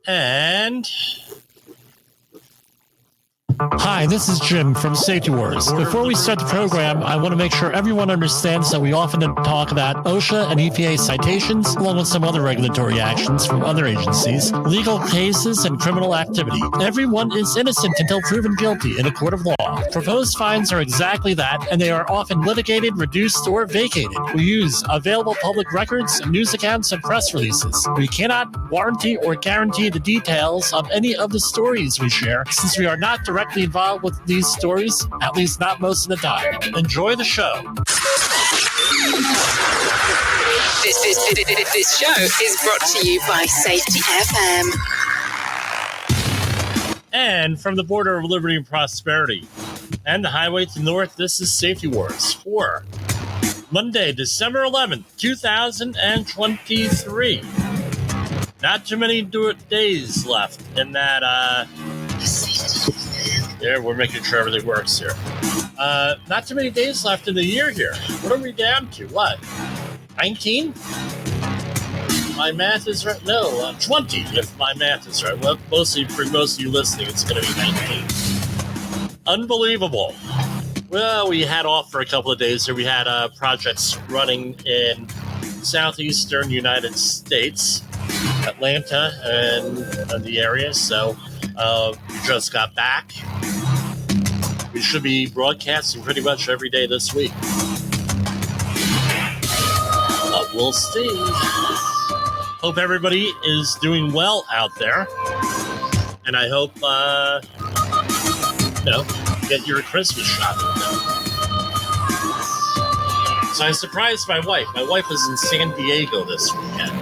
And hi, this is Jim from Safety Wars. Before we start the program, I want to make sure everyone understands that we often talk about OSHA and EPA citations, along with some other regulatory actions from other agencies, legal cases, and criminal activity. Everyone is innocent until proven guilty in a court of law. Proposed fines are exactly that, and they are often litigated, reduced, or vacated. We use available public records, news accounts, and press releases. We cannot warranty or guarantee the details of any of the stories we share, since we are not directly involved with these stories, at least not most of the time. Enjoy the show. This show is brought to you by Safety FM. And from the border of liberty and prosperity and the highway to the north, this is Safety Wars for Monday, December 11th, 2023. Not too many days left in that, there, we're making sure everything works here. Not too many days left in the year here. What are we down to? What? 19? My math is right. No, 20, if my math is right. Well, mostly for most of you listening, it's going to be 19. Unbelievable. Well, we had off for a couple of days here. We had projects running in southeastern United States, Atlanta, and the area. So we just got back. We should be broadcasting pretty much every day this week. But we'll see. Hope everybody is doing well out there. And I hope, get your Christmas shopping done. So I surprised my wife. My wife is in San Diego this weekend.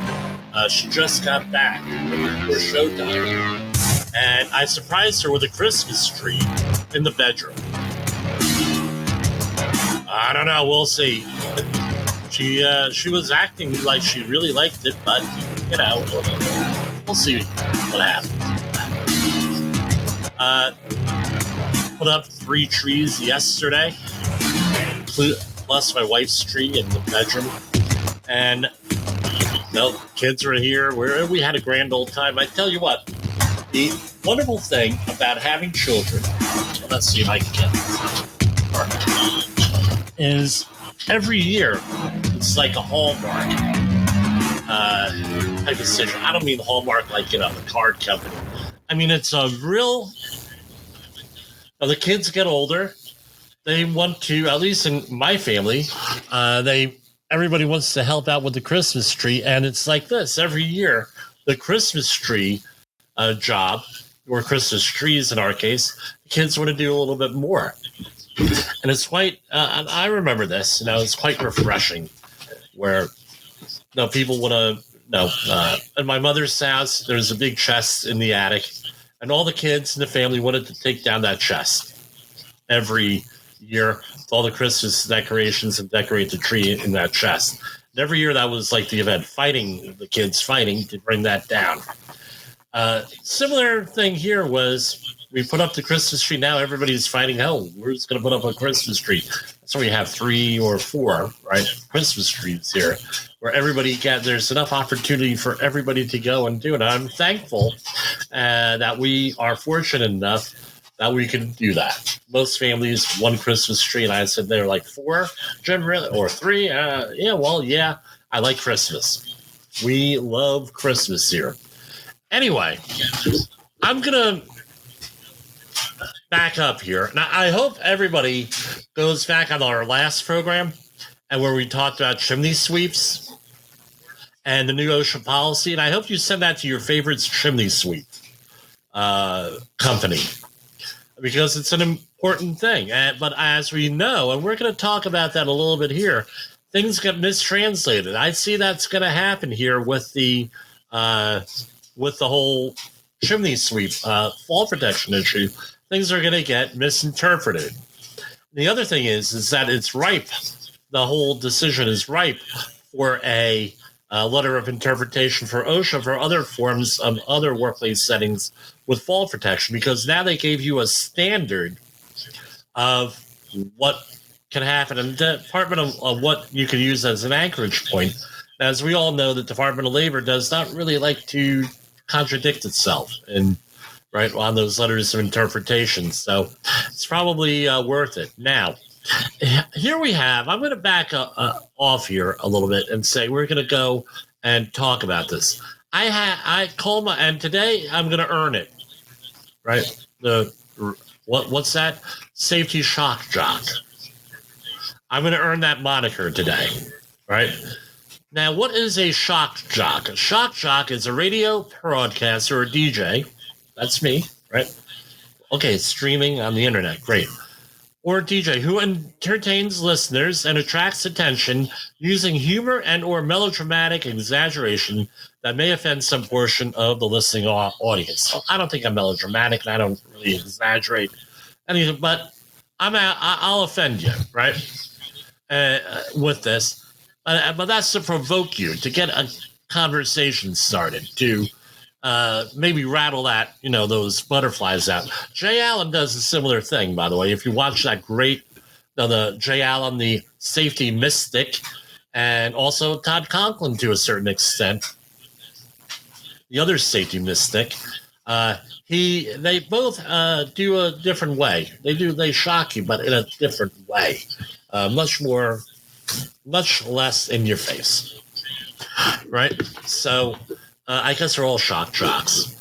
She just got back for showtime. And I surprised her with a Christmas tree in the bedroom. I don't know. We'll see. She was acting like she really liked it, but, we'll see what happens. Put up 3 trees yesterday, plus my wife's tree in the bedroom. And, kids were here. We had a grand old time. I tell you what, the wonderful thing about having children, let's see if I can get this, is every year it's like a Hallmark type of situation. I don't mean Hallmark like, the card company. I mean, it's a real... the kids get older. They want to, at least in my family, everybody wants to help out with the Christmas tree. And it's like this. Every year, the Christmas tree job, or Christmas trees in our case, the kids want to do a little bit more. And it's quite, I remember this, it's quite refreshing where, people want to, at my mother's house, there's a big chest in the attic, and all the kids in the family wanted to take down that chest every year with all the Christmas decorations and decorate the tree in that chest. And every year that was like the event, the kids fighting to bring that down. Similar thing here was we put up the Christmas tree. Now everybody's fighting, we're just going to put up a Christmas tree. So we have 3 or 4, right, Christmas trees here where there's enough opportunity for everybody to go and do it. I'm thankful that we are fortunate enough that we can do that. Most families, 1 Christmas tree, and I said they're like 4, generally, or 3. I like Christmas. We love Christmas here. Anyway, I'm going to back up here. Now, I hope everybody goes back on our last program and where we talked about chimney sweeps and the new OSHA policy. And I hope you send that to your favorite chimney sweep company because it's an important thing. But as we know, and we're going to talk about that a little bit here, things get mistranslated. I see that's going to happen here with the whole chimney sweep fall protection issue. Things are going to get misinterpreted. The other thing is that it's ripe. The whole decision is ripe for a letter of interpretation for OSHA for other forms of other workplace settings with fall protection, because now they gave you a standard of what can happen in the Department of what you can use as an anchorage point. As we all know, the Department of Labor does not really like to contradict itself and right on those letters of interpretation. So it's probably worth it. Now, here we have, I'm going to back off here a little bit and say we're going to go and talk about this. I call my, and today I'm going to earn it, right? What's that? Safety shock jock. I'm going to earn that moniker today, right? Now, what is a shock jock? A shock jock is a radio broadcaster or DJ. That's me, right? Okay, it's streaming on the internet. Great. Or a DJ who entertains listeners and attracts attention using humor and or melodramatic exaggeration that may offend some portion of the listening audience. So I don't think I'm melodramatic, and I don't really exaggerate anything, but I'll offend you, right, with this. But that's to provoke you, to get a conversation started, to maybe rattle that, those butterflies out. Jay Allen does a similar thing, by the way. If you watch that great, the Jay Allen, the safety mystic, and also Todd Conklin to a certain extent, the other safety mystic, they both do a different way. They shock you, but in a different way, much less in your face, right? So. I guess they're all shock jocks.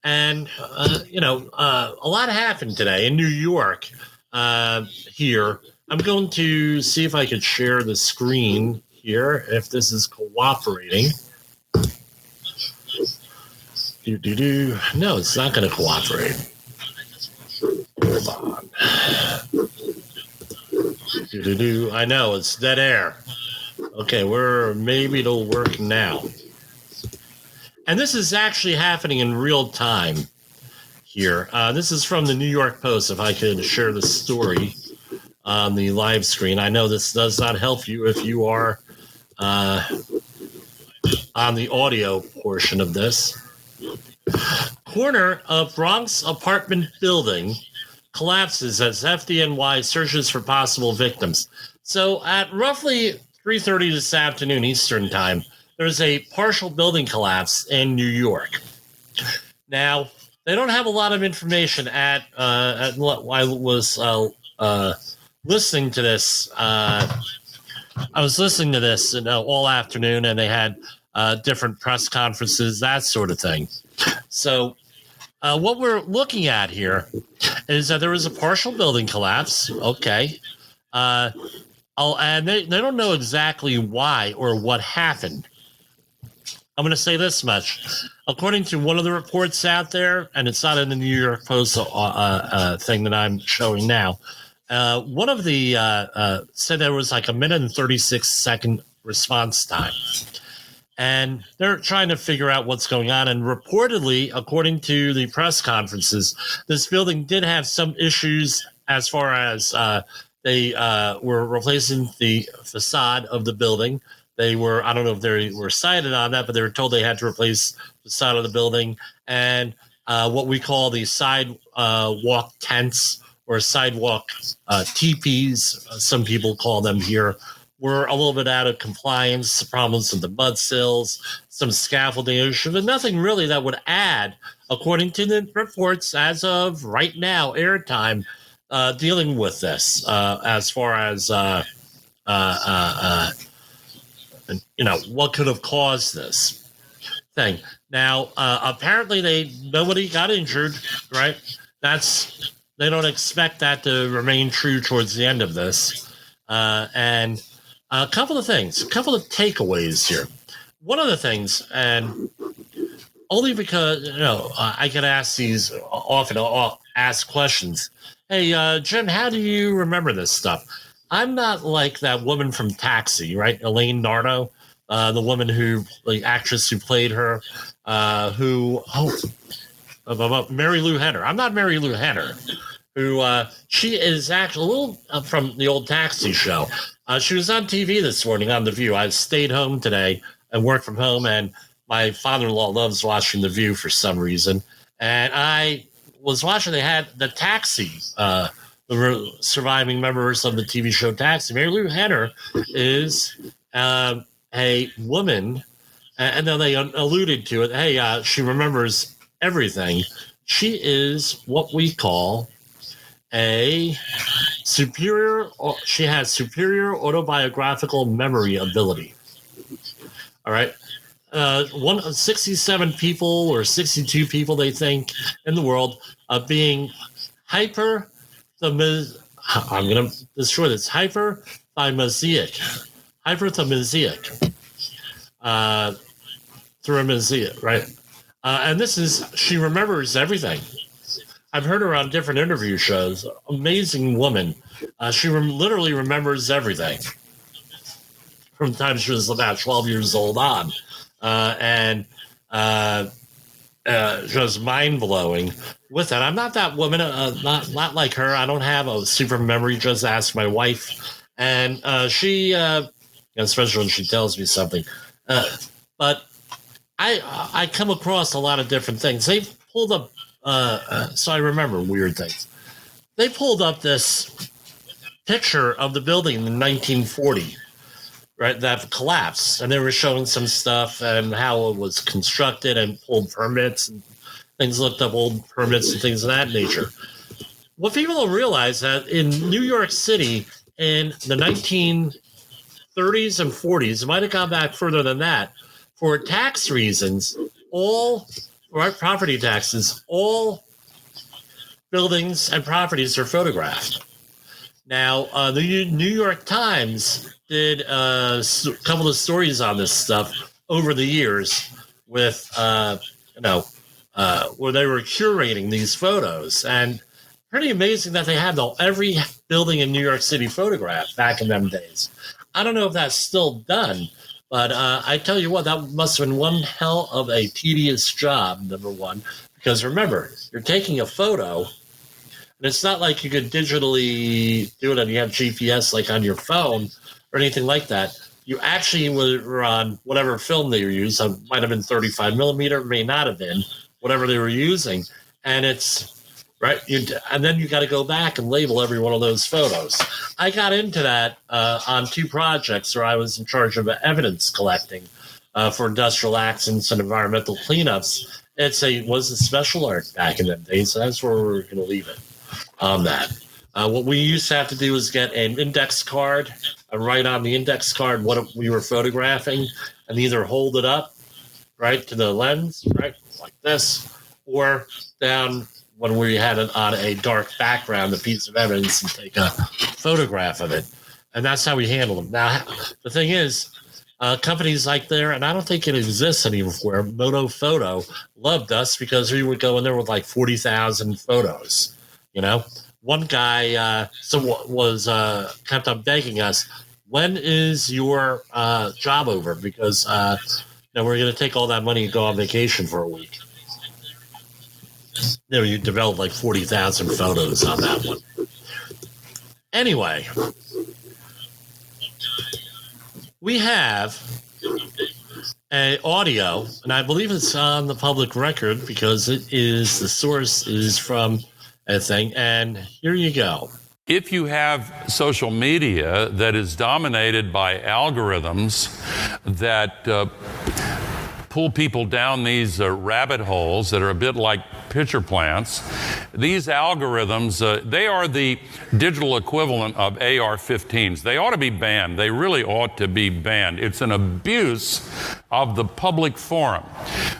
And, a lot happened today in New York here. I'm going to see if I could share the screen here, if this is cooperating. No, it's not going to cooperate. Hold on. I know, it's dead air. Okay, maybe it'll work now. And this is actually happening in real time here. This is from the New York Post, if I could share the story on the live screen. I know this does not help you if you are on the audio portion of this. Corner of Bronx apartment building collapses as FDNY searches for possible victims. So at roughly 3:30 this afternoon Eastern time, there's a partial building collapse in New York. Now, they don't have a lot of information at what I was listening to this. I was listening to this all afternoon, and they had different press conferences, that sort of thing. So what we're looking at here is that there was a partial building collapse. Okay. And they don't know exactly why or what happened. I'm going to say this much. According to one of the reports out there, and it's not in the New York Post thing that I'm showing now, one of the said there was like a minute and 36-second response time. And they're trying to figure out what's going on. And reportedly, according to the press conferences, this building did have some issues as far as they were replacing the facade of the building. They were, I don't know if they were cited on that, but they were told they had to replace the side of the building. And what we call the sidewalk tents or sidewalk teepees, some people call them here, were a little bit out of compliance, problems with the mud sills, some scaffolding issues, but nothing really that would add, according to the reports as of right now, airtime, dealing with this as far as what could have caused this thing. Now, apparently nobody got injured, right? They don't expect that to remain true towards the end of this. And a couple of things, a couple of takeaways here. One of the things, and only because, I get asked these often, I'll ask questions. Hey, Jim, how do you remember this stuff? I'm not like that woman from Taxi, right? Elaine Nardo, the woman the actress who played her, Mary Lou Henner. I'm not Mary Lou Henner, who she is actually a little from the old Taxi show. She was on TV this morning on The View. I stayed home today and worked from home, and my father-in-law loves watching The View for some reason. And I was watching, they had the Taxi, the surviving members of the TV show Taxi. Mary Lou Henner is a woman And then they alluded to it. Hey, she remembers everything. She is what we call a superior. She has superior autobiographical memory ability. All right. 67 people or 62 people, they think, in the world of being I'm going to destroy this. Hyperthymesic. Thyromasia, right? And she remembers everything. I've heard her on different interview shows. Amazing woman. She literally remembers everything from the time she was about 12 years old on. Just mind-blowing with that. I'm not that woman, not like her. I don't have a super memory. Just ask my wife. And she, especially when she tells me something. But I come across a lot of different things. They pulled up, so I remember weird things. They pulled up this picture of the building in 1940, right, that collapsed. And they were showing some stuff and how it was constructed and pulled permits and things, looked up old permits and things of that nature. What people don't realize that in New York City in the 1930s and 40s, it might have gone back further than that, for tax reasons, all property taxes, all buildings and properties are photographed. Now, the New York Times did a couple of stories on this stuff over the years with, where they were curating these photos. And pretty amazing that they had every building in New York City photographed back in them days. I don't know if that's still done, but I tell you what, that must have been one hell of a tedious job, number one. Because remember, you're taking a photo, and it's not like you could digitally do it and you have GPS like on your phone or anything like that. You actually were on whatever film they were using. It might have been 35 millimeter, may not have been, whatever they were using. And it's, right, and then you got to go back and label every one of those photos. I got into that on two projects where I was in charge of evidence collecting for industrial accidents and environmental cleanups. It was a special art back in them days, so that's where we're going to leave it on that. What we used to have to do is get an index card, write on the index card what we were photographing, and either hold it up, right, to the lens, right, like this, or down when we had it on a dark background, a piece of evidence, and take a photograph of it. And that's how we handle them. Now, the thing is, companies like there, and I don't think it exists anymore, Moto Photo, loved us because we would go in there with like 40,000 photos, One guy kept on begging us, when is your job over? Because we're going to take all that money and go on vacation for a week. You develop like 40,000 photos on that one. Anyway, we have an audio, and I believe it's on the public record because the source is from a thing, and here you go. If you have social media that is dominated by algorithms that pull people down these rabbit holes that are a bit like pitcher plants, these algorithms, they are the digital equivalent of AR-15s. They ought to be banned. They really ought to be banned. It's an abuse of the public forum.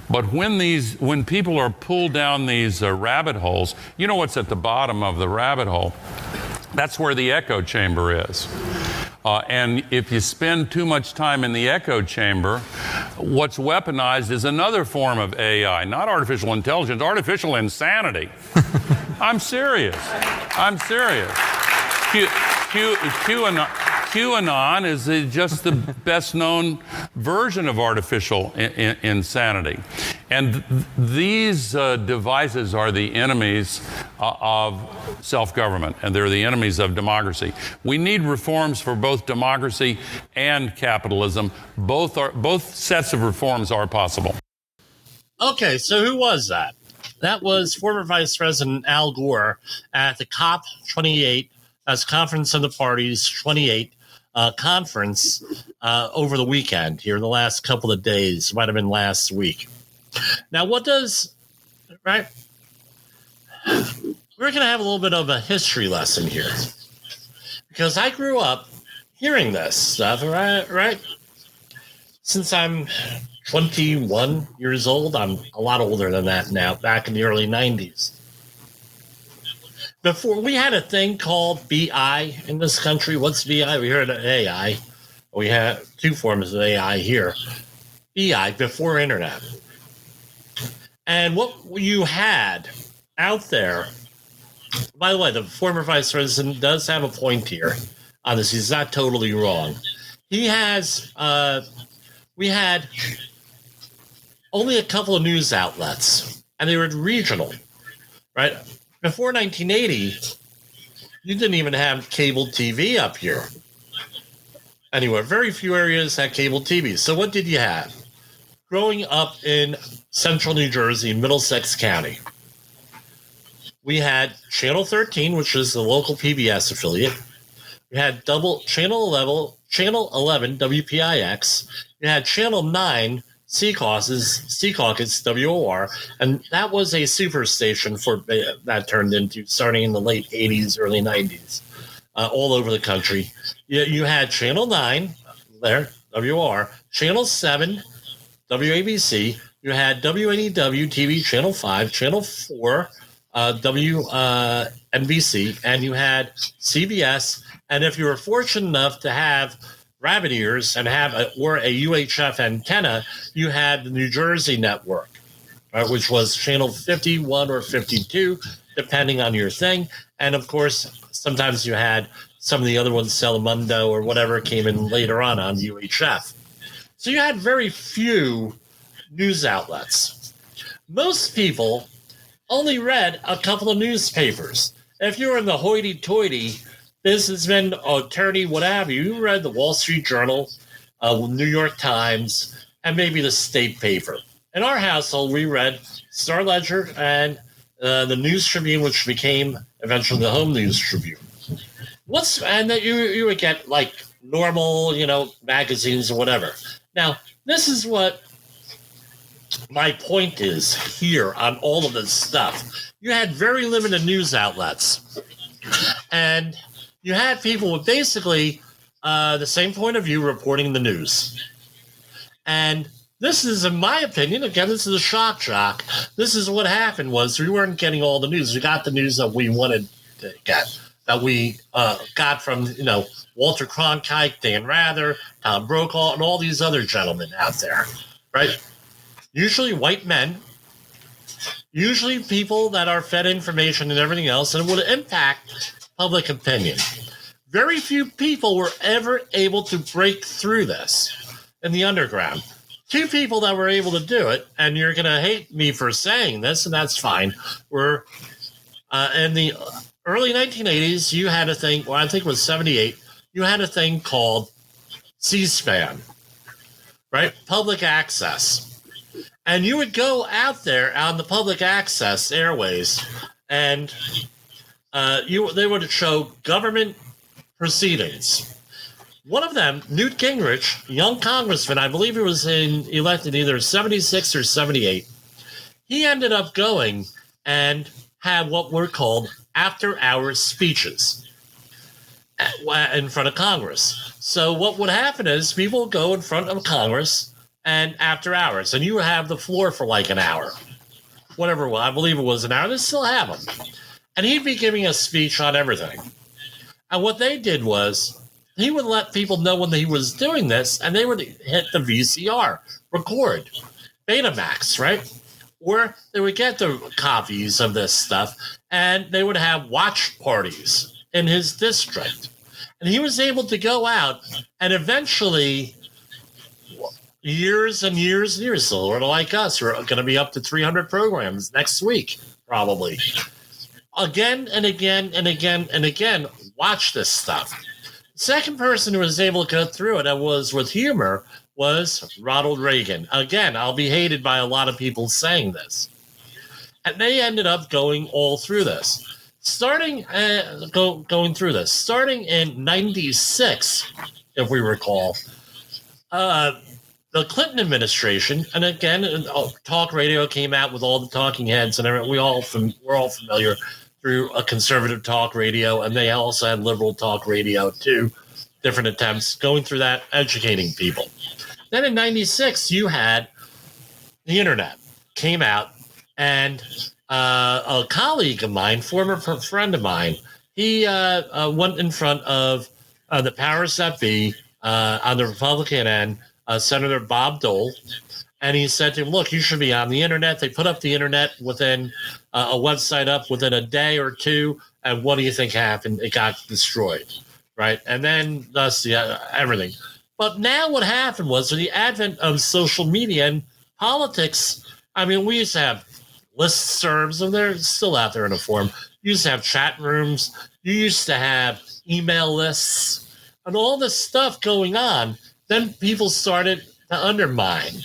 But when people are pulled down these rabbit holes, you know what's at the bottom of the rabbit hole? That's where the echo chamber is. And if you spend too much time in the echo chamber, what's weaponized is another form of AI, not artificial intelligence, artificial insanity. I'm serious. QAnon is just the best known version of artificial insanity. And these devices are the enemies of self-government, and they're the enemies of democracy. We need reforms for both democracy and capitalism. Both sets of reforms are possible. Okay, so who was that? That was former Vice President Al Gore at the COP28, that's Conference of the Parties 28, conference over the weekend here, the last couple of days, might have been last week. Now, right? We're going to have a little bit of a history lesson here because I grew up hearing this stuff, right? Since I'm 21 years old, I'm a lot older than that now, back in the early 90s. Before, we had a thing called BI in this country. What's BI? We heard of AI. We had two forms of AI here. BI, before internet. And what you had out there, by the way, the former vice president does have a point here on this. He's not totally wrong. He has, we had only a couple of news outlets, and they were regional, right? Before 1980, you didn't even have cable TV up here. Anywhere, very few areas had cable TV. So what did you have? Growing up in central New Jersey, Middlesex County, we had Channel 13, which is the local PBS affiliate. We had Channel 11 WPIX. We had Channel 9 Secaucus WOR, and that was a superstation that turned into starting in the late 80s, early 90s, all over the country. You had Channel 9 there, WOR, Channel 7, WABC. You had WNEW TV, Channel 5, Channel 4, WNBC, and you had CBS. And if you were fortunate enough to have rabbit ears and have a UHF antenna, you had the New Jersey network, right, which was channel 51 or 52, depending on your thing. And of course, sometimes you had some of the other ones, Telemundo or whatever, came in later on UHF. So you had very few news outlets. Most people only read a couple of newspapers. If you were in the hoity-toity businessman, attorney, what have you, you read the Wall Street Journal, New York Times, and maybe the state paper. In our household, we read Star Ledger and the News Tribune, which became eventually the Home News Tribune. And that you would get like normal, magazines or whatever. Now, this is what my point is here on all of this stuff. You had very limited news outlets, and you had people with basically the same point of view reporting the news. And this is, in my opinion, again, this is a shock jock. This is what happened was we weren't getting all the news. We got the news that we wanted to get, that we got from, Walter Cronkite, Dan Rather, Tom Brokaw, and all these other gentlemen out there, right? Usually white men, usually people that are fed information and everything else, and it would impact public opinion. Very few people were ever able to break through this in the underground. Two people that were able to do it, and you're going to hate me for saying this, and that's fine, were in the early 1980s, you had a thing, well, I think it was 78, you had a thing called C-SPAN, right? Public access. And you would go out there on the public access airways, and they would show government proceedings. One of them, Newt Gingrich, young congressman, I believe he was elected either 76 or 78. He ended up going and had what were called after-hours speeches in front of Congress. So what would happen is people would go in front of Congress and after hours, and you would have the floor for like an hour. Whatever it was, I believe it was an hour. They still have them. And he'd be giving a speech on everything. And what they did was he would let people know when he was doing this, and they would hit the VCR, record, Betamax, right? Or they would get the copies of this stuff, and they would have watch parties in his district. And he was able to go out and eventually, years and years and years, sort of like us, we're going to be up to 300 programs next week, probably. Again and again and again and again, watch this stuff. The second person who was able to go through it and was with humor was Ronald Reagan. Again, I'll be hated by a lot of people saying this. And they ended up going all through this. Starting in 96, if we recall. The Clinton administration, and again, talk radio came out with all the talking heads and everything. We're all familiar through a conservative talk radio, and they also had liberal talk radio too. Different attempts going through that, educating people. Then in '96, you had the internet came out, and a colleague of mine, former friend of mine, he went in front of the powers that be on the Republican end, Senator Bob Dole, and he said to him, look, you should be on the internet. They put up the internet within a website up within a day or two, and what do you think happened? It got destroyed, right? And then thus everything. But now what happened was with the advent of social media and politics, I mean, we used to have listservs, and they're still out there in a form. You used to have chat rooms. You used to have email lists and all this stuff going on. Then people started to undermine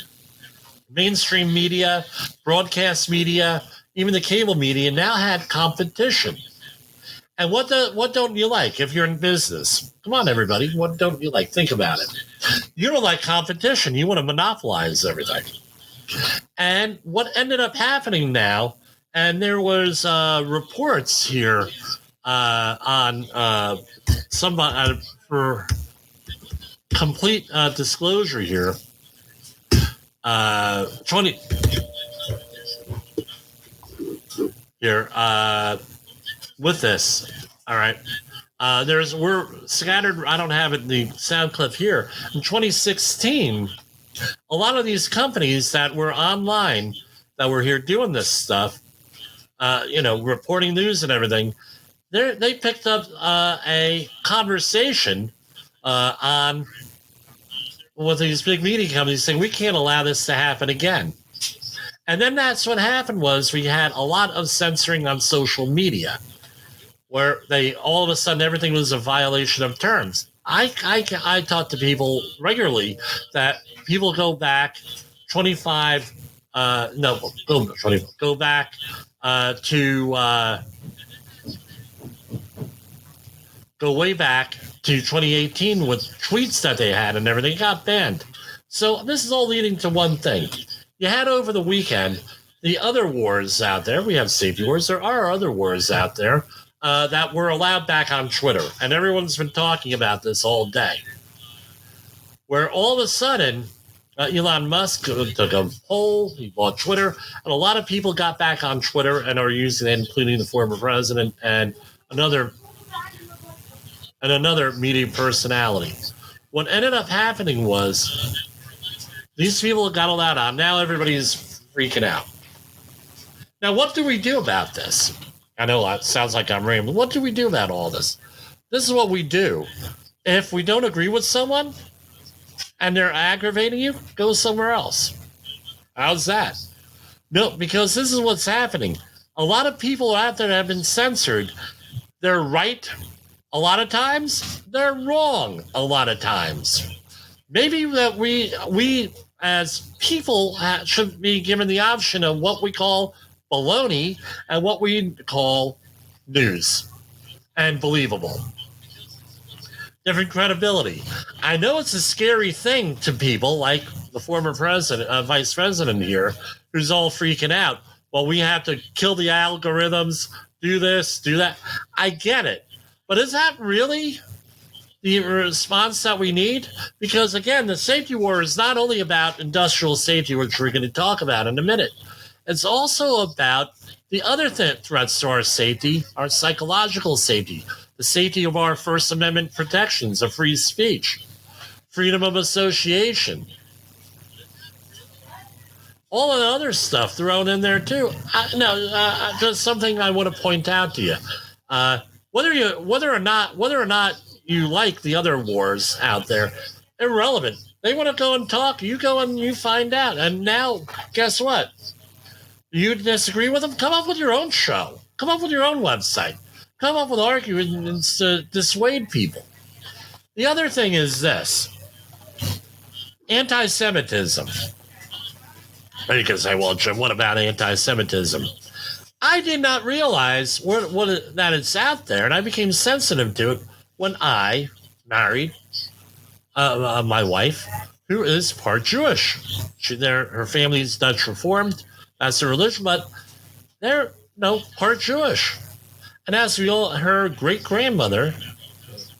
mainstream media, broadcast media, even the cable media now had competition. And what don't you like if you're in business? Come on, everybody. What don't you like? Think about it. You don't like competition. You want to monopolize everything. And what ended up happening now, and there was reports here on somebody for complete disclosure here. 20 here with this. All right. We're scattered. I don't have it in the sound clip here. In 2016, a lot of these companies that were online that were here doing this stuff, reporting news and everything, they picked up a conversation on with these big media companies saying we can't allow this to happen again. And then that's what happened was we had a lot of censoring on social media where they all of a sudden everything was a violation of terms. I talk to people regularly that people go back 25 go back to go way back to 2018 with tweets that they had and everything got banned. So this is all leading to one thing. You had over the weekend the other wars out there. We have safety wars. There are other wars out there that were allowed back on Twitter. And everyone's been talking about this all day. Where all of a sudden, Elon Musk took a poll, he bought Twitter, and a lot of people got back on Twitter and are using it, including the former president and another media personality. What ended up happening was these people got allowed on. Now everybody's freaking out. Now, what do we do about this? I know it sounds like I'm rambling. What do we do about all this? This is what we do. If we don't agree with someone and they're aggravating you, go somewhere else. How's that? No, because this is what's happening. A lot of people out there have been censored. They're right a lot of times. They're wrong a lot of times. Maybe that we as people should be given the option of what we call baloney and what we call news and believable. Different credibility. I know it's a scary thing to people like the former president, vice president here, who's all freaking out. Well, we have to kill the algorithms, do this, do that. I get it. But is that really the response that we need? Because, again, the safety war is not only about industrial safety, which we're going to talk about in a minute. It's also about the other threats to our safety, our psychological safety, the safety of our First Amendment protections of free speech, freedom of association, all of the other stuff thrown in there too. Just something I want to point out to you. Whether or not you like the other wars out there, irrelevant. They want to go and talk. You go and you find out. And now, guess what? You disagree with them? Come up with your own show. Come up with your own website. Come up with arguments to dissuade people. The other thing is this. Anti-Semitism. You can say, well, Jim, what about anti-Semitism? I did not realize that it's out there, and I became sensitive to it when I married my wife, who is part Jewish. Her family's Dutch Reformed. That's her religion, but they're part Jewish. And as we all, her great-grandmother,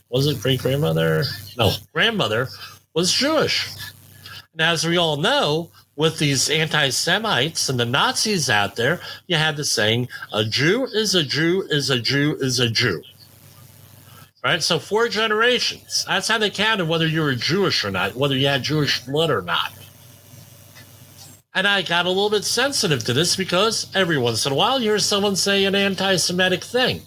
was it great-grandmother? No, grandmother was Jewish. And as we all know, with these anti-Semites and the Nazis out there, you had the saying, a Jew is a Jew is a Jew is a Jew. Right? So 4 generations. That's how they counted whether you were Jewish or not, whether you had Jewish blood or not. And I got a little bit sensitive to this because every once in a while you hear someone say an anti-Semitic thing.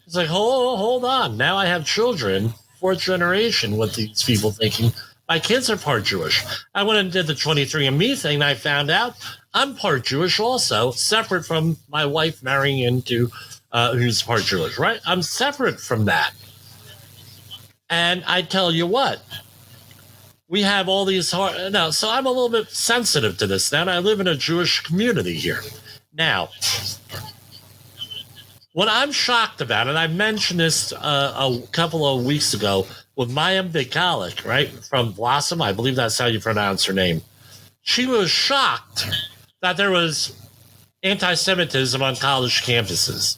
It's like, hold on. Now I have children, 4th generation, with these people thinking my kids are part Jewish. I went and did the 23andMe thing, and I found out I'm part Jewish also, separate from my wife marrying into who's part Jewish, right? I'm separate from that. And I tell you what, we have all these so I'm a little bit sensitive to this now, and I live in a Jewish community here. Now, what I'm shocked about, and I mentioned this a couple of weeks ago with Mayim Bikalik, right, from Blossom, I believe that's how you pronounce her name. She was shocked that there was anti-Semitism on college campuses.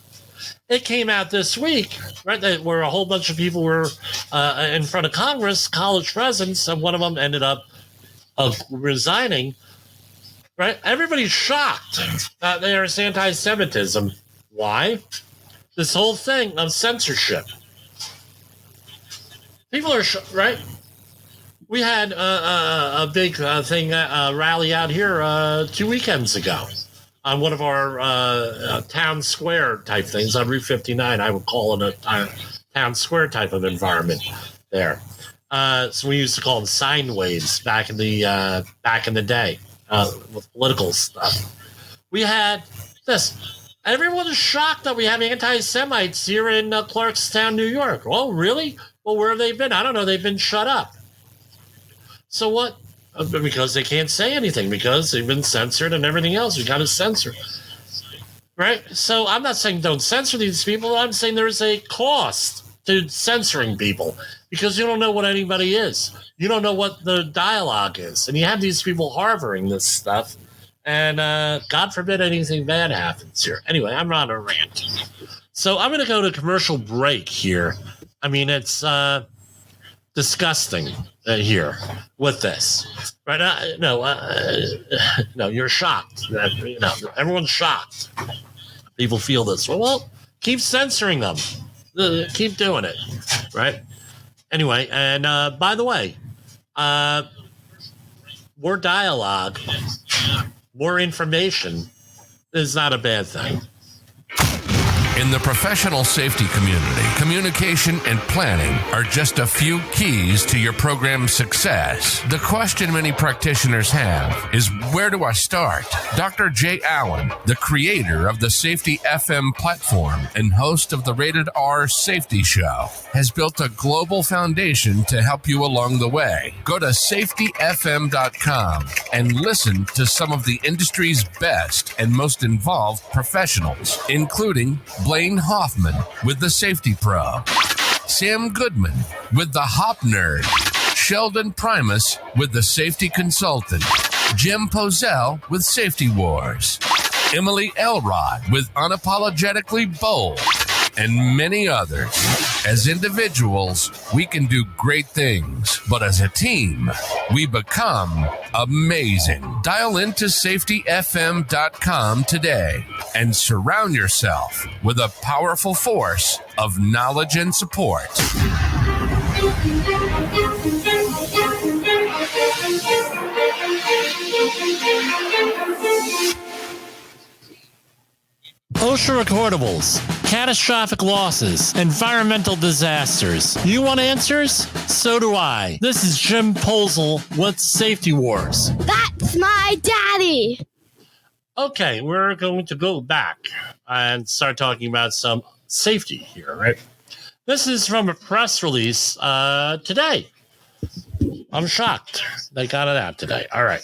It came out this week, right, where a whole bunch of people were in front of Congress, college presidents, and one of them ended up resigning. Right? Everybody's shocked that there's anti-Semitism. Why? This whole thing of censorship. People are right. We had a big thing rally out here 2 weekends ago on one of our town square type things on Route 59. I would call it a town square type of environment there. So we used to call them sine waves back in the day with political stuff. We had this. Everyone is shocked that we have anti-Semites here in Clarkstown, New York. Oh, really? Well, where have they been? I don't know. They've been shut up. So what? Because they can't say anything, because they've been censored and everything else. You got to censor. Right? So I'm not saying don't censor these people. I'm saying there's a cost to censoring people because you don't know what anybody is. You don't know what the dialogue is. And you have these people harboring this stuff. And God forbid anything bad happens here. Anyway, I'm on a rant. So I'm going to go to commercial break here. I mean, it's disgusting here with this. Right? No, you're shocked. Everyone's shocked. People feel this. Well, keep censoring them. Keep doing it. Right? Anyway, and by the way, more dialogue, more information is not a bad thing. In the professional safety community, communication and planning are just a few keys to your program's success. The question many practitioners have is, where do I start? Dr. Jay Allen, the creator of the Safety FM platform and host of the Rated R Safety Show, has built a global foundation to help you along the way. Go to safetyfm.com and listen to some of the industry's best and most involved professionals, including Blaine Hoffman with the Safety Pro, Sam Goodman with the Hop Nerd, Sheldon Primus with the Safety Consultant, Jim Pozell with Safety Wars, Emily Elrod with Unapologetically Bold, and many others. As individuals, we can do great things, but as a team, we become amazing. Dial into safetyfm.com today and surround yourself with a powerful force of knowledge and support. OSHA recordables, catastrophic losses, environmental disasters. You want answers? So do I. This is Jim Posel with Safety Wars. That's my daddy. Okay, we're going to go back and start talking about some safety here, right? This is from a press release today. I'm shocked they got it out today. All right.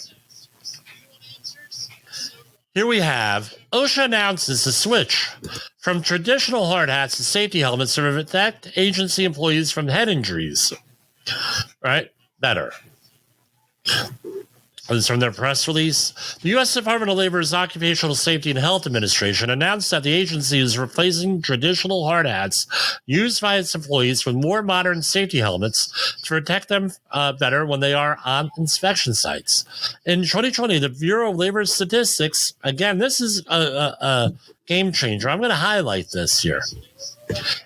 Here we have OSHA announces a switch from traditional hard hats to safety helmets to protect agency employees from head injuries. right? Better. This is from their press release. The U.S. Department of Labor's Occupational Safety and Health Administration announced that the agency is replacing traditional hard hats used by its employees with more modern safety helmets to protect them better when they are on inspection sites. In 2020, the Bureau of Labor Statistics, again, this is a game changer. I'm going to highlight this here.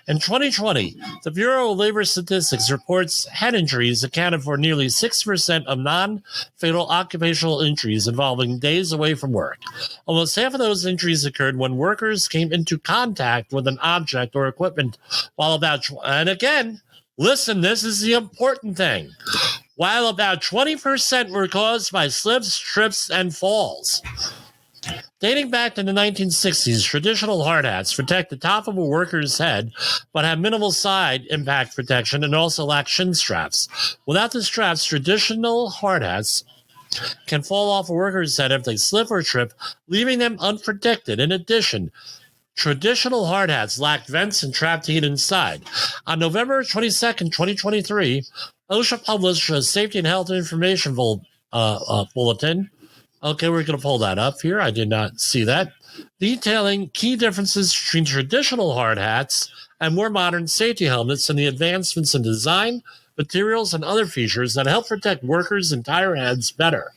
In 2020, the Bureau of Labor Statistics reports head injuries accounted for nearly 6% of non-fatal occupational injuries involving days away from work. Almost half of those injuries occurred when workers came into contact with an object or equipment, and again, listen, this is the important thing, while about 20% were caused by slips, trips, and falls. Dating back to the 1960s, traditional hard hats protect the top of a worker's head, but have minimal side impact protection and also lack shin straps. Without the straps, traditional hard hats can fall off a worker's head if they slip or trip, leaving them unprotected. In addition, traditional hard hats lack vents and trapped heat inside. On November 22nd, 2023, OSHA published a safety and health information bulletin. Okay, we're going to pull that up here. I did not see that. Detailing key differences between traditional hard hats and more modern safety helmets and the advancements in design, materials, and other features that help protect workers' entire heads better.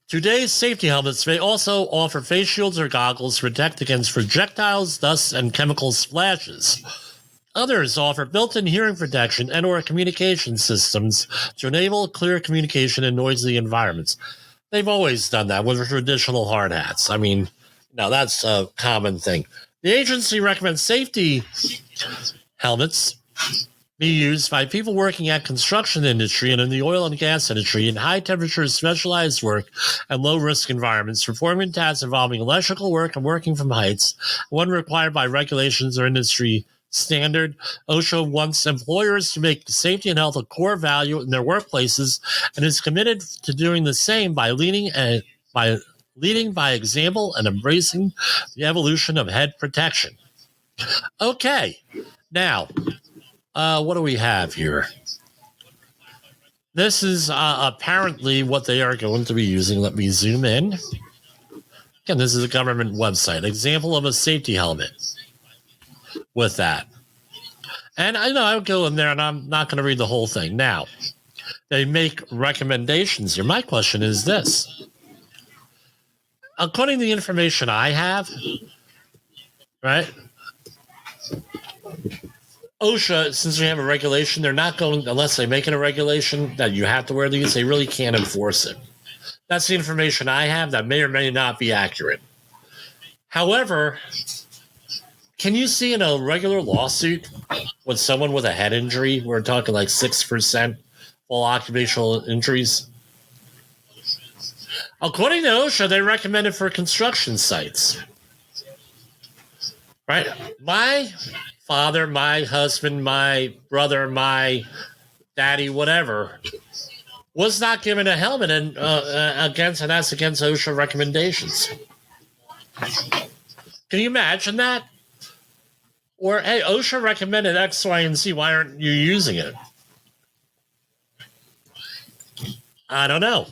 Today's safety helmets may also offer face shields or goggles to protect against projectiles, dust, and chemical splashes. Others offer built-in hearing protection and/or communication systems to enable clear communication in noisy environments. They've always done that with traditional hard hats. I mean, no, that's a common thing. The agency recommends safety helmets be used by people working at construction industry and in the oil and gas industry in high-temperature specialized work and low-risk environments, performing tasks involving electrical work and working from heights, when required by regulations or industry standard. OSHA wants employers to make safety and health a core value in their workplaces and is committed to doing the same by leading by example and embracing the evolution of head protection. Okay, now, what do we have here? This is apparently what they are going to be using. Let me zoom in. Again, this is a government website. Example of a safety helmet with that. And I know I'll go in there and I'm not going to read the whole thing. Now, they make recommendations here. My question is this. According to the information I have, right, OSHA, since we have a regulation, they're not going, unless they make it a regulation that you have to wear these, they really can't enforce it. That's the information I have that may or may not be accurate. However, can you see in a regular lawsuit with someone with a head injury, we're talking like 6% all occupational injuries? According to OSHA, they recommend it for construction sites. Right? My father, my husband, my brother, my daddy, whatever, was not given a helmet and that's against OSHA recommendations. Can you imagine that? Or, hey, OSHA recommended X, Y, and Z. Why aren't you using it? I don't know.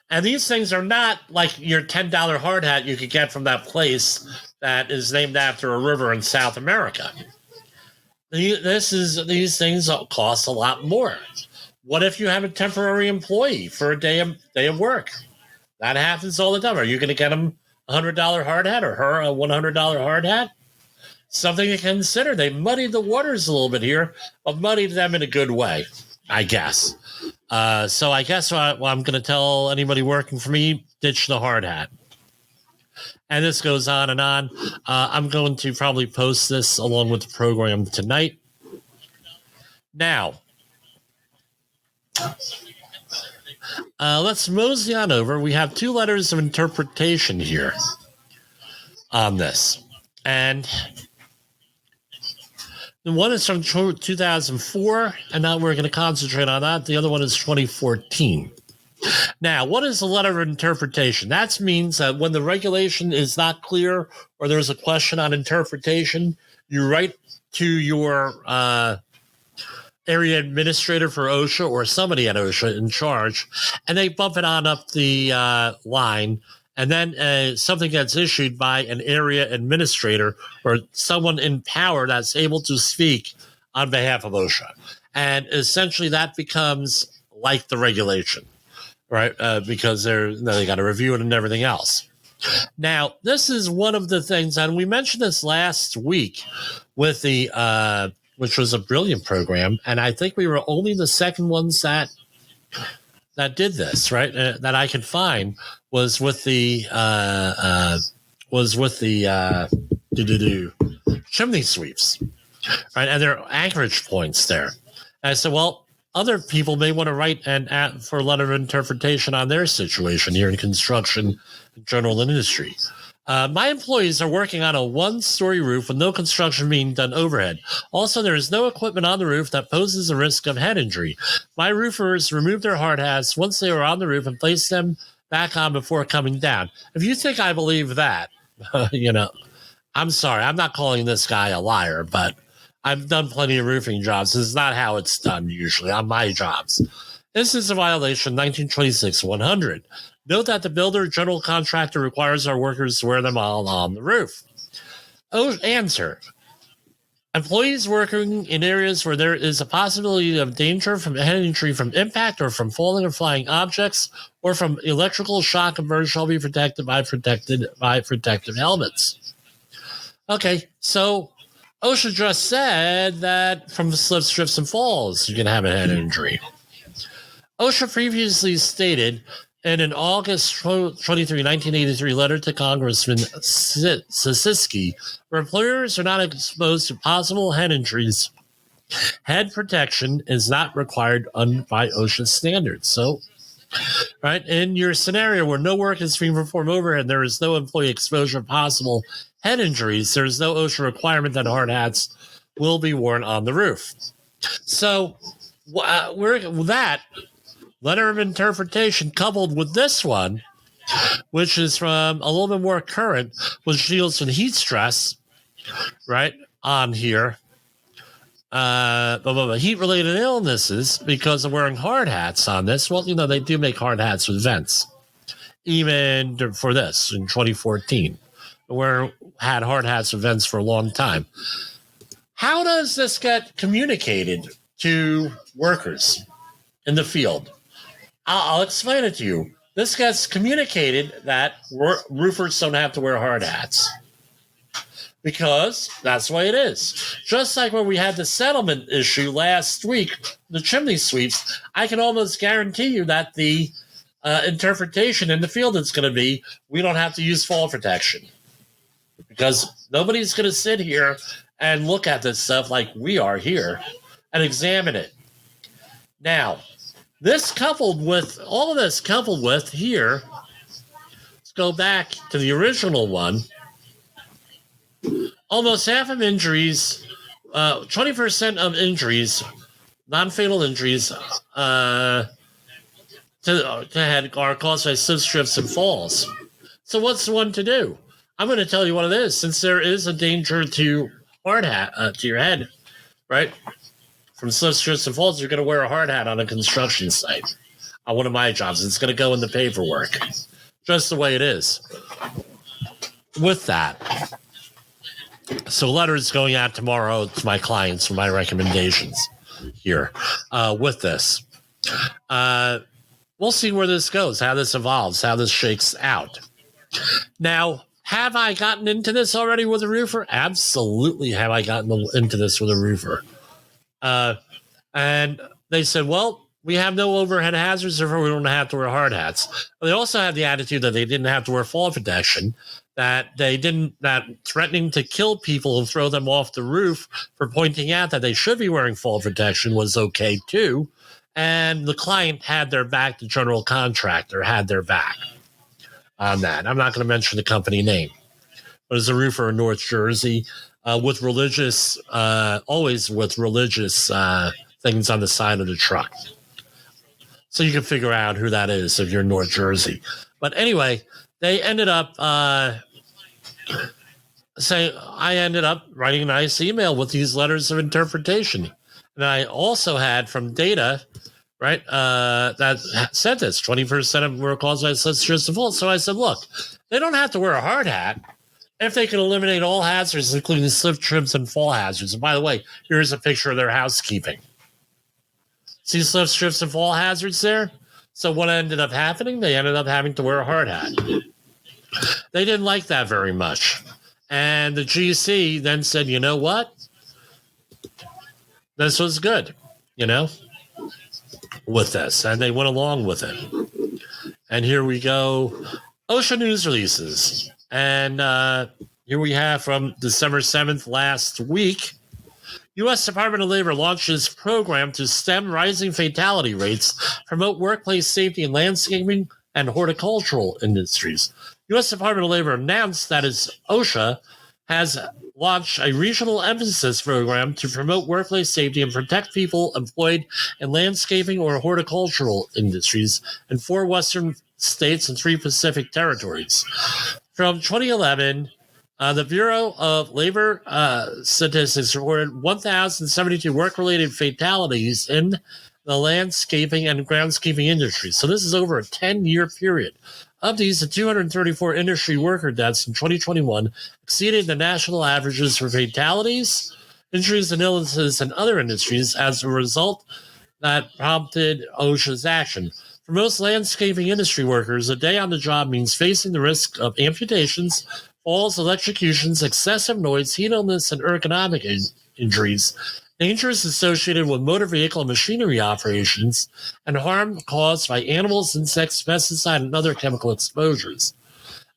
And these things are not like your $10 hard hat you could get from that place that is named after a river in South America. These things cost a lot more. What if you have a temporary employee for a day of work? That happens all the time. Are you going to get them a $100 hard hat or her a $100 hard hat? Something to consider. They muddied the waters a little bit here, but muddied them in a good way, I guess. So I guess I'm going to tell anybody working for me, ditch the hard hat. And this goes on and on. I'm going to probably post this along with the program tonight. Now, let's mosey on over. We have two letters of interpretation here on this. And one is from 2004, and now we're going to concentrate on that. The other one is 2014. Now, what is the letter of interpretation? That means that when the regulation is not clear or there's a question on interpretation, you write to your area administrator for OSHA or somebody at OSHA in charge, and they bump it on up the line, and then something gets issued by an area administrator or someone in power that's able to speak on behalf of OSHA. And essentially that becomes like the regulation, right? Because they got to review it and everything else. Now, this is one of the things, and we mentioned this last week with the, which was a brilliant program, and I think we were only the second ones that did this, right? That I could find was with the chimney sweeps, right? And their anchorage points there. And I said, well, other people may want to write for a letter of interpretation on their situation here in construction, general industry. My employees are working on a one-story roof with no construction being done overhead. Also, there is no equipment on the roof that poses a risk of head injury. My roofers removed their hard hats once they were on the roof and placed them back on before coming down. If you think I believe that, I'm sorry. I'm not calling this guy a liar, but I've done plenty of roofing jobs. This is not how it's done usually on my jobs. This is a violation 1926-100. Note that the builder general contractor requires our workers to wear them all on the roof. Answer. Employees working in areas where there is a possibility of danger from head injury from impact or from falling or flying objects or from electrical shock and burn shall be protected by protective helmets. Okay, so OSHA just said that from slips, trips, and falls, you can have a head injury. OSHA previously stated in an August 23, 1983 letter to Congressman Sisiski, where employers are not exposed to possible head injuries, head protection is not required by OSHA standards. So, right, in your scenario where no work is being performed overhead, there is no employee exposure to possible head injuries, there is no OSHA requirement that hard hats will be worn on the roof. So, that letter of interpretation coupled with this one, which is from a little bit more current, which deals with heat stress, right, on here, heat-related illnesses because of wearing hard hats on this. Well, they do make hard hats with vents, even for this in 2014. Had hard hats with vents for a long time. How does this get communicated to workers in the field? I'll explain it to you. This gets communicated that roofers don't have to wear hard hats because that's the way it is. Just like when we had the settlement issue last week, the chimney sweeps, I can almost guarantee you that the interpretation in the field is going to be, we don't have to use fall protection because nobody's going to sit here and look at this stuff like we are here and examine it. Now, all of this coupled with here, let's go back to the original one. Almost half of injuries, 20% of injuries, non-fatal injuries to head are caused by slip, trips, and falls. So what's the one to do? I'm going to tell you what it is, since there is a danger to to your head, right? From slips, trips, and falls, you're going to wear a hard hat on a construction site. On one of my jobs, it's going to go in the paperwork. Just the way it is. With that, so letters going out tomorrow to my clients for my recommendations here with this. We'll see where this goes, how this evolves, how this shakes out. Now, have I gotten into this already with a roofer? Absolutely have I gotten into this with a roofer. And they said, well, we have no overhead hazards, therefore we don't have to wear hard hats. But they also had the attitude that they didn't have to wear fall protection, that threatening to kill people and throw them off the roof for pointing out that they should be wearing fall protection was okay too. And the client had their back, the general contractor had their back on that. I'm not going to mention the company name, but it's a roofer in North Jersey. With religious, always with religious things on the side of the truck. So you can figure out who that is if you're in North Jersey. But anyway, they ended up saying, I ended up writing a nice email with these letters of interpretation. And I also had from data, right, that said this 20% of them were caused by slip, trips, and falls. So I said, look, they don't have to wear a hard hat if they can eliminate all hazards, including slip, trips, and fall hazards. And by the way, here's a picture of their housekeeping. See slip, trips, and fall hazards there? So what ended up happening? They ended up having to wear a hard hat. They didn't like that very much. And the GC then said, you know what? This was good, with this. And they went along with it. And here we go. OSHA news releases. And here we have from December 7th last week. U.S. Department of Labor launches program to stem rising fatality rates, promote workplace safety in landscaping and horticultural industries. U.S. Department of Labor announced that its OSHA has launched a regional emphasis program to promote workplace safety and protect people employed in landscaping or horticultural industries in 4 Western states and 3 Pacific territories. From 2011, the Bureau of Labor Statistics reported 1,072 work-related fatalities in the landscaping and groundskeeping industry. So this is over a 10-year period. Of these, the 234 industry worker deaths in 2021 exceeded the national averages for fatalities, injuries, and illnesses in other industries as a result that prompted OSHA's action. For most landscaping industry workers, a day on the job means facing the risk of amputations, falls, electrocutions, excessive noise, heat illness, and ergonomic injuries, dangers associated with motor vehicle and machinery operations, and harm caused by animals, insects, pesticide, and other chemical exposures.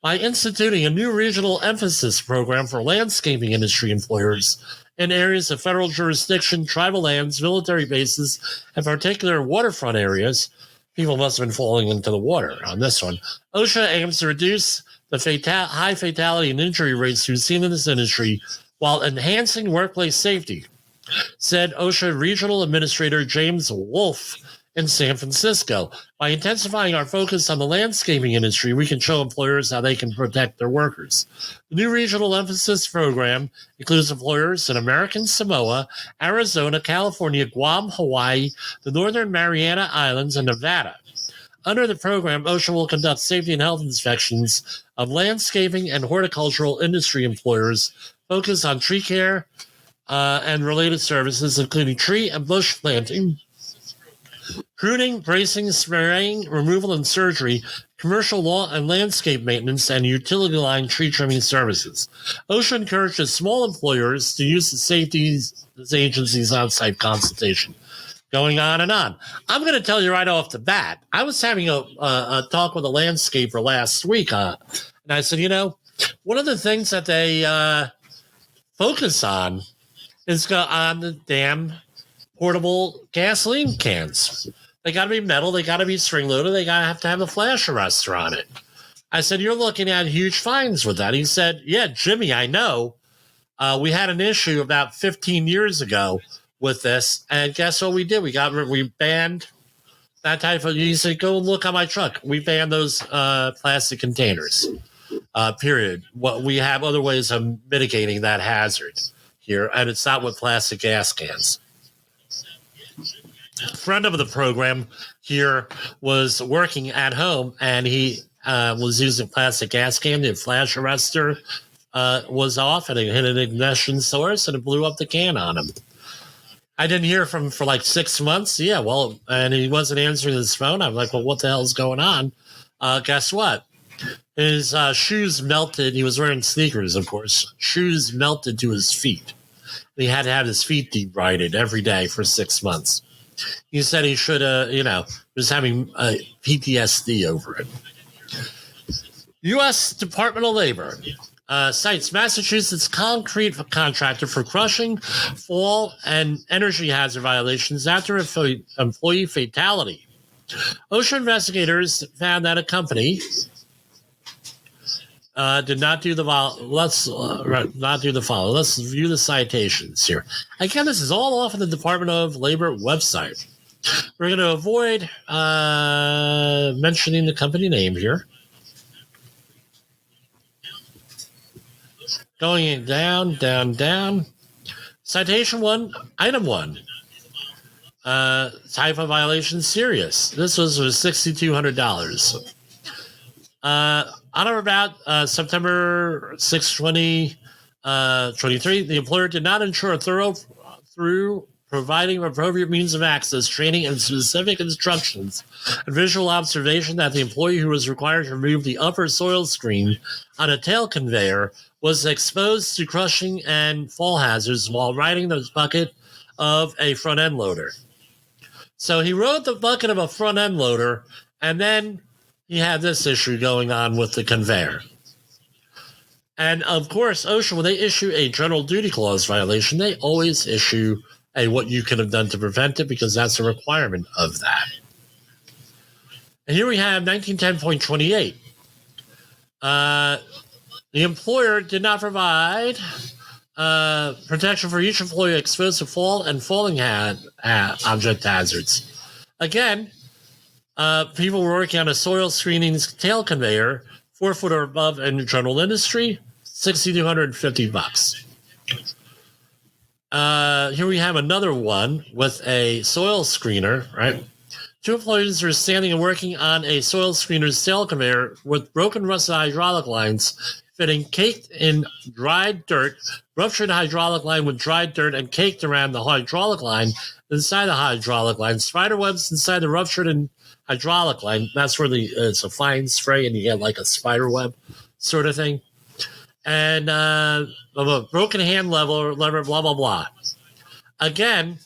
By instituting a new regional emphasis program for landscaping industry employers in areas of federal jurisdiction, tribal lands, military bases, and particular waterfront areas, people must have been falling into the water on this one. OSHA aims to reduce the high fatality and injury rates we've seen in this industry while enhancing workplace safety, said OSHA Regional Administrator James Wolf in San Francisco. By intensifying our focus on the landscaping industry, we can show employers how they can protect their workers. The new regional emphasis program includes employers in American Samoa, Arizona, California, Guam, Hawaii, the Northern Mariana Islands, and Nevada. Under the program, OSHA will conduct safety and health inspections of landscaping and horticultural industry employers focused on tree care and related services, including tree and bush planting, pruning, bracing, spraying, removal and surgery, commercial lawn and landscape maintenance, and utility line tree trimming services. OSHA encourages small employers to use the safety agency's on-site consultation. Going on and on. I'm going to tell you right off the bat, I was having a talk with a landscaper last week, and I said, one of the things that they focus on is on the damn portable gasoline cans. They got to be metal, they got to be spring-loaded, they got to have a flash arrestor on it. I said, you're looking at huge fines with that. He said, yeah, Jimmy, I know. We had an issue about 15 years ago with this, and guess what we did? We banned that type of. You said, go look on my truck. We banned those plastic containers. Period. What we have other ways of mitigating that hazard here, and it's not with plastic gas cans. A friend of the program here was working at home, and he was using plastic gas can. The flash arrestor was off, and it hit an ignition source, and it blew up the can on him. I didn't hear from him for like 6 months. Yeah, well, and he wasn't answering his phone. I'm like, well, what the hell's going on? Guess what? His shoes melted. He was wearing sneakers, of course. Shoes melted to his feet. He had to have his feet debrided every day for 6 months. He said he should, was having PTSD over it. U.S. Department of Labor cites Massachusetts concrete contractor for crushing, fall, and energy hazard violations after employee fatality. OSHA investigators found that a company did not do the following. Let's review the citations here. Again, this is all off of the Department of Labor website. We're going to avoid mentioning the company name here. Going down. Citation 1, item 1. type of violation serious. This was $6,200. On or about September 6, 2023, the employer did not ensure through providing appropriate means of access, training, and specific instructions and visual observation that the employee who was required to remove the upper soil screen on a tail conveyor was exposed to crushing and fall hazards while riding the bucket of a front-end loader. So he rode the bucket of a front-end loader, and then he had this issue going on with the conveyor. And, of course, OSHA, when they issue a general duty clause violation, they always issue a what you could have done to prevent it, because that's a requirement of that. And here we have 1910.28. The employer did not provide protection for each employee exposed to fall and falling object hazards. Again, people were working on a soil screening tail conveyor, 4 foot or above in the general industry, $6,250. Here we have another one with a soil screener, right? 2 employees are standing and working on a soil screener's tail conveyor with broken rusted hydraulic lines fitting caked in dried dirt, ruptured hydraulic line with dried dirt and caked around the hydraulic line, inside the hydraulic line, spider webs inside the ruptured and hydraulic line. That's where it's a fine spray and you get like a spider web sort of thing. And a broken hand lever, blah, blah, blah. Again,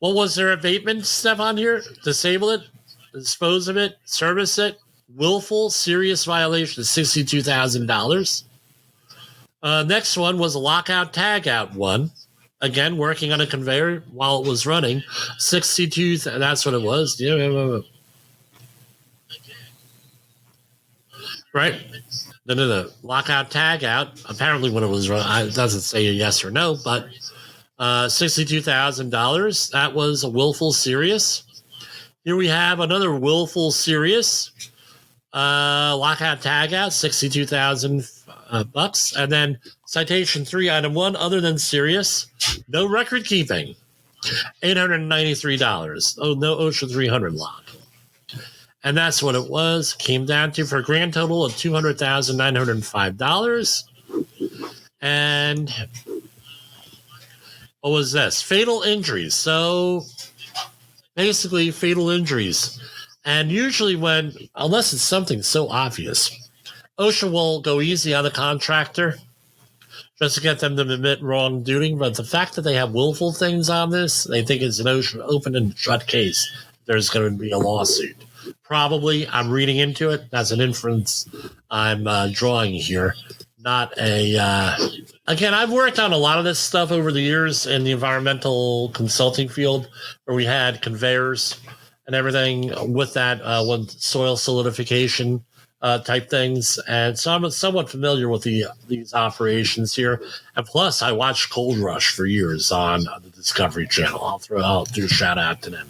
what was their abatement step on here? Disable it, dispose of it, service it. Willful, serious violation of $62,000. Next one was a lockout tagout one. Again, working on a conveyor while it was running. 62, that's what it was. Right? No. Lockout tagout. Apparently when it was running, it doesn't say a yes or no, but $62,000. That was a willful, serious. Here we have another willful, serious. Lockout tagout, $62,000, and then citation 3, item 1, other than serious, no record keeping, $893. Oh, no OSHA 300 lock, and that's what it was. Came down to for a grand total of $200,905. And what was this? Fatal injuries. So basically, fatal injuries. And usually unless it's something so obvious, OSHA will go easy on the contractor just to get them to admit wrongdoing. But the fact that they have willful things on this, they think it's an OSHA open and shut case. There's going to be a lawsuit. Probably, I'm reading into it. That's an inference I'm drawing here. Not a... Again, I've worked on a lot of this stuff over the years in the environmental consulting field where we had conveyors and everything with that with soil solidification type things. And so I'm somewhat familiar with these operations here. And plus, I watched Cold Rush for years on the Discovery Channel. I'll do a shout out to them.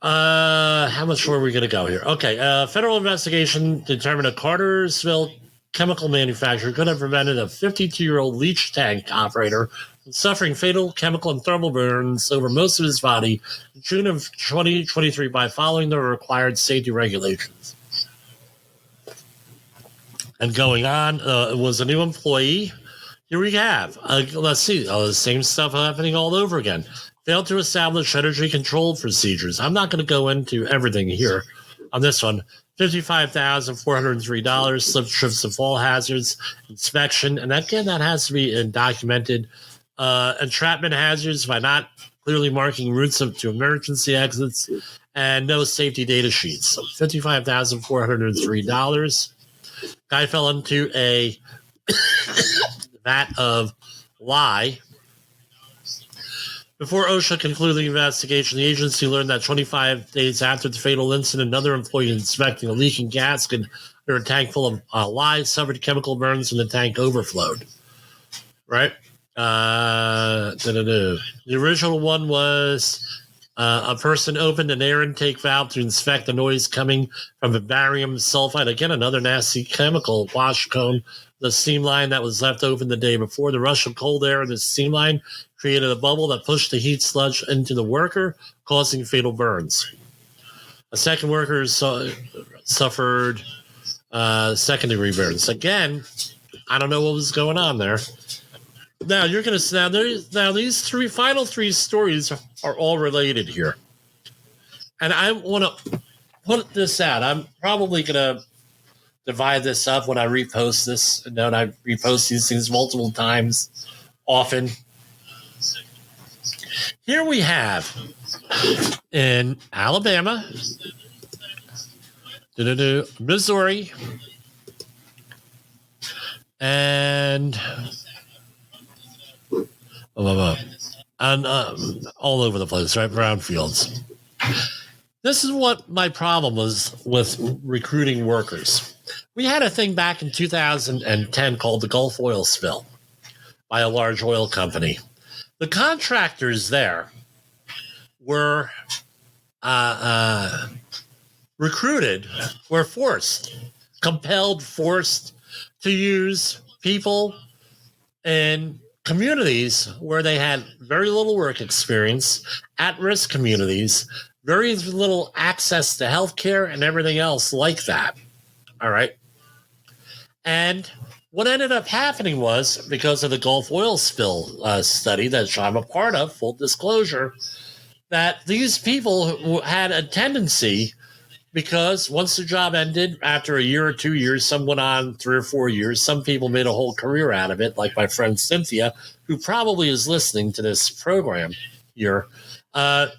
How much were we going to go here? Okay, federal investigation determined a Cartersville chemical manufacturer could have prevented a 52-year-old leach tank operator from suffering fatal chemical and thermal burns over most of his body in June of 2023 by following the required safety regulations. And going on, it was a new employee. Here we have, let's see, the same stuff happening all over again. Failed to establish energy control procedures. I'm not going to go into everything here on this one. $55,403, slip trips and fall hazards, inspection, and again, that has to be documented. Entrapment hazards by not clearly marking routes to emergency exits, and no safety data sheets. So $55,403. Guy fell into a vat of lye. Before OSHA concluded the investigation, the agency learned that 25 days after the fatal incident, another employee inspecting a leaking gasket under a tank full of lye suffered chemical burns and the tank overflowed. Right? The original one was a person opened an air intake valve to inspect the noise coming from a barium sulfide. Again, another nasty chemical wash cone. The steam line that was left open the day before. The rush of cold air in the steam line created a bubble that pushed the heat sludge into the worker, causing fatal burns. A second worker suffered second-degree burns. Again, I don't know what was going on there. Now you're going to now these final three stories are all related here, and I want to put this out. I'm probably going to divide this up when I repost this. And I repost these things multiple times, often. Here we have in Alabama, Missouri, and all over the place, right? Brownfields. This is what my problem was with recruiting workers. We had a thing back in 2010 called the Gulf oil spill by a large oil company. The contractors there were recruited, were forced to use people in communities where they had very little work experience, at-risk communities, very little access to healthcare and everything else like that. All right. And what ended up happening was, because of the Gulf oil spill study that I'm a part of, full disclosure, that these people had a tendency, because once the job ended, after a year or 2 years, some went on 3 or 4 years, some people made a whole career out of it, like my friend Cynthia, who probably is listening to this program here. What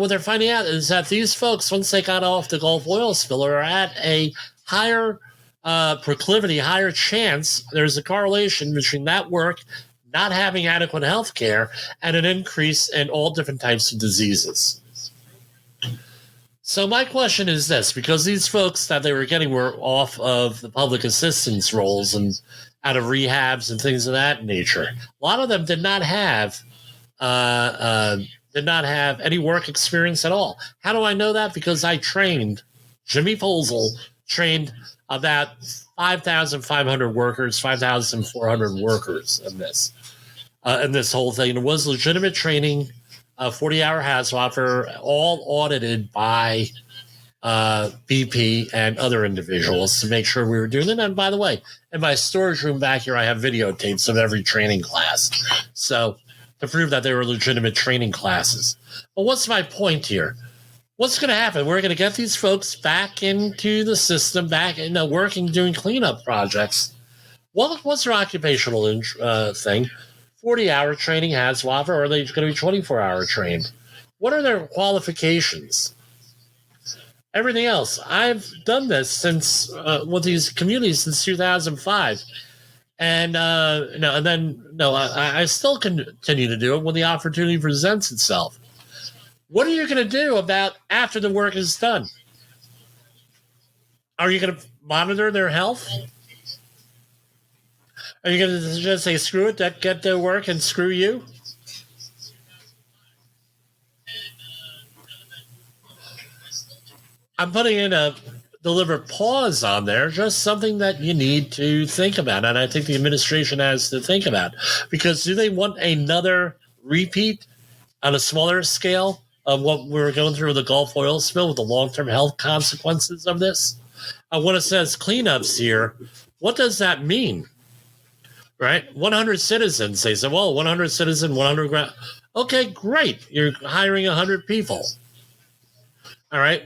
they're finding out is that these folks, once they got off the Gulf oil spill, are at a higher proclivity, higher chance. There's a correlation between that work, not having adequate health care, and an increase in all different types of diseases. So my question is this, because these folks that they were getting were off of the public assistance roles and out of rehabs and things of that nature. A lot of them did not have any work experience at all. How do I know that? Because I trained, Jimmy Posel trained about 5,500 workers, 5,400 workers in this whole thing. It was legitimate training, 40-hour HAZWOP, all audited by BP and other individuals to make sure we were doing it. And by the way, in my storage room back here, I have videotapes of every training class. So to prove that they were legitimate training classes. But what's my point here? What's going to happen? We're going to get these folks back into the system, back working, doing cleanup projects. What's their occupational thing? 40-hour training HAZWOP, or are they going to be 24-hour trained? What are their qualifications? Everything else. I've done this since with these communities since 2005. And I still continue to do it when the opportunity presents itself. What are you going to do about after the work is done? Are you going to monitor their health? Are you going to just say, screw it, get their work and screw you? I'm putting in a deliberate pause on there, just something that you need to think about. And I think the administration has to think about, because do they want another repeat on a smaller scale of what we're going through with the Gulf oil spill, with the long-term health consequences of this? When it says cleanups here, what does that mean? Right? 100 citizens. They say, well, 100 citizens, 100 grand. Okay, great. You're hiring 100 people. All right.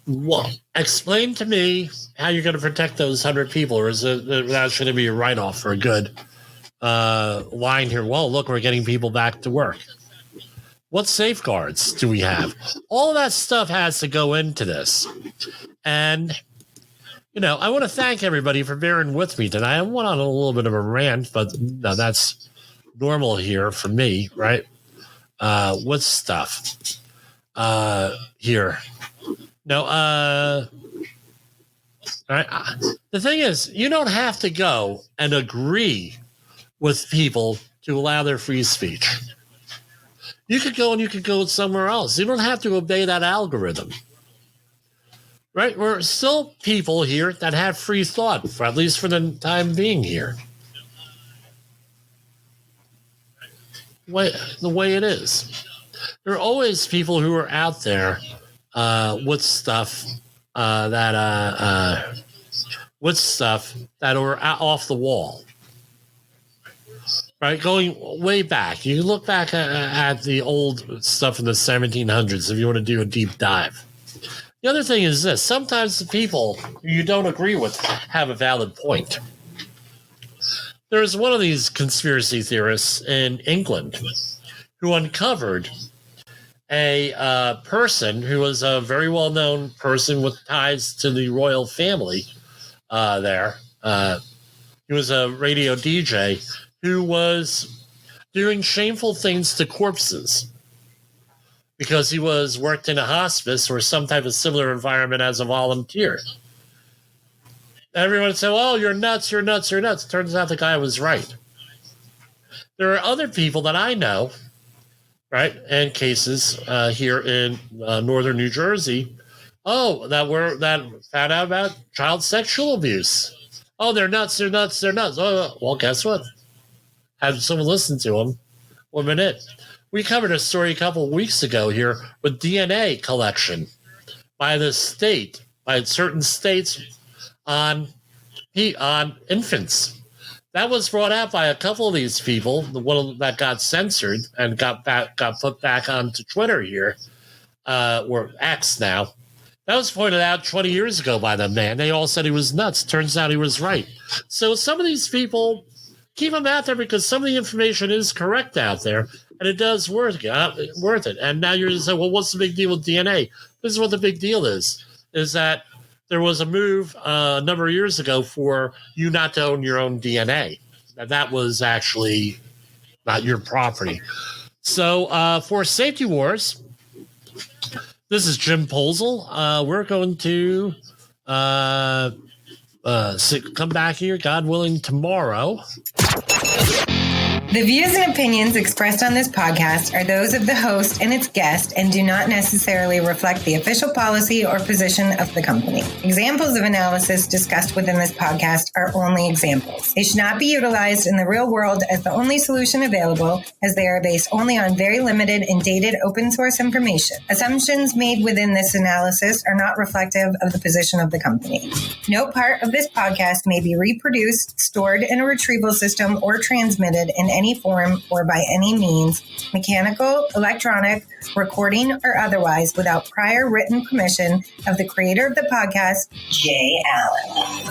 Well, explain to me how you're going to protect those 100 people, or is it that's going to be a write-off for a good line here? Well, look, we're getting people back to work. What safeguards do we have? All that stuff has to go into this. And, I want to thank everybody for bearing with me tonight. I went on a little bit of a rant, but no, that's normal here for me, right? What stuff here? No, all right. The thing is, you don't have to go and agree with people to allow their free speech. You could go somewhere else. You don't have to obey that algorithm. Right? We're still people here that have free thought, at least for the time being here. way it is. There are always people who are out there with stuff that are off the wall. Right, going way back. You can look back at the old stuff in the 1700s if you want to do a deep dive. The other thing is this. Sometimes the people you don't agree with have a valid point. There's one of these conspiracy theorists in England who uncovered a person who was a very well-known person with ties to the royal family there. He was a radio DJ who was doing shameful things to corpses because he worked in a hospice or some type of similar environment as a volunteer. Everyone said, "Oh, you're nuts, you're nuts, you're nuts." Turns out the guy was right. There are other people that I know, right, and cases here in northern New Jersey, that found out about child sexual abuse. Oh, they're nuts, they're nuts, they're nuts. Oh, well, guess what? Have someone listen to them. 1 minute. We covered a story a couple of weeks ago here with DNA collection by certain states on infants. That was brought out by a couple of these people. The one that got censored and got put back onto Twitter here, or X now. That was pointed out 20 years ago by them, man. They all said he was nuts. Turns out he was right. So some of these people, keep them out there because some of the information is correct out there, and it does worth it. And now you're saying, well, what's the big deal with DNA? This is what the big deal is that there was a move a number of years ago for you not to own your own DNA. That was actually not your property. So for Safety Wars, this is Jim Posel. We're going to come back here, God willing, tomorrow. The views and opinions expressed on this podcast are those of the host and its guest and do not necessarily reflect the official policy or position of the company. Examples of analysis discussed within this podcast are only examples. They should not be utilized in the real world as the only solution available, as they are based only on very limited and dated open source information. Assumptions made within this analysis are not reflective of the position of the company. No part of this podcast may be reproduced, stored in a retrieval system, or transmitted in any form or by any means, mechanical, electronic, recording, or otherwise, without prior written permission of the creator of the podcast, Jay Allen.